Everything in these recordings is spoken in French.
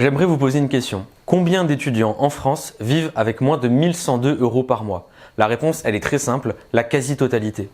J'aimerais vous poser une question. Combien d'étudiants en France vivent avec moins de 1102 € par mois? La réponse, elle est très simple, la quasi-totalité.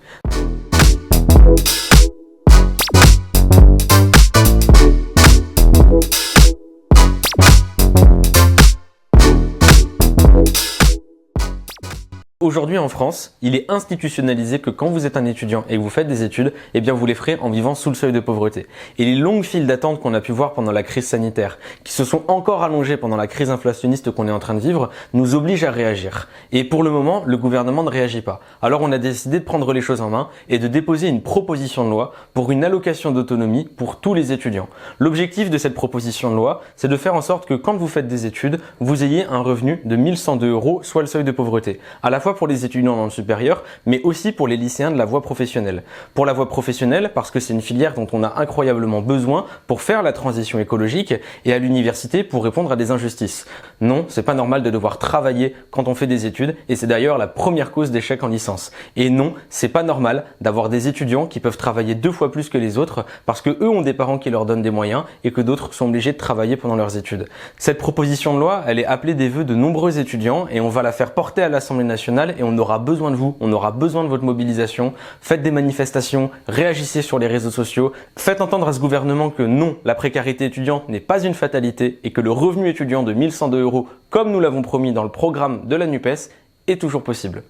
Aujourd'hui en France, il est institutionnalisé que quand vous êtes un étudiant et que vous faites des études, eh bien vous les ferez en vivant sous le seuil de pauvreté. Et les longues files d'attente qu'on a pu voir pendant la crise sanitaire, qui se sont encore allongées pendant la crise inflationniste qu'on est en train de vivre, nous obligent à réagir. Et pour le moment, le gouvernement ne réagit pas. Alors on a décidé de prendre les choses en main et de déposer une proposition de loi pour une allocation d'autonomie pour tous les étudiants. L'objectif de cette proposition de loi, c'est de faire en sorte que quand vous faites des études, vous ayez un revenu de 1102 €, soit le seuil de pauvreté. À la fois pour les étudiants dans le supérieur, mais aussi pour les lycéens de la voie professionnelle. Pour la voie professionnelle, parce que c'est une filière dont on a incroyablement besoin pour faire la transition écologique, et à l'université pour répondre à des injustices. Non, c'est pas normal de devoir travailler quand on fait des études, et c'est d'ailleurs la première cause d'échec en licence. Et non, c'est pas normal d'avoir des étudiants qui peuvent travailler 2 fois plus que les autres, parce que eux ont des parents qui leur donnent des moyens, et que d'autres sont obligés de travailler pendant leurs études. Cette proposition de loi, elle est appelée des vœux de nombreux étudiants, et on va la faire porter à l'Assemblée nationale, et on aura besoin de vous, on aura besoin de votre mobilisation. Faites des manifestations, réagissez sur les réseaux sociaux, faites entendre à ce gouvernement que non, la précarité étudiante n'est pas une fatalité et que le revenu étudiant de 1102 €, comme nous l'avons promis dans le programme de la NUPES, est toujours possible.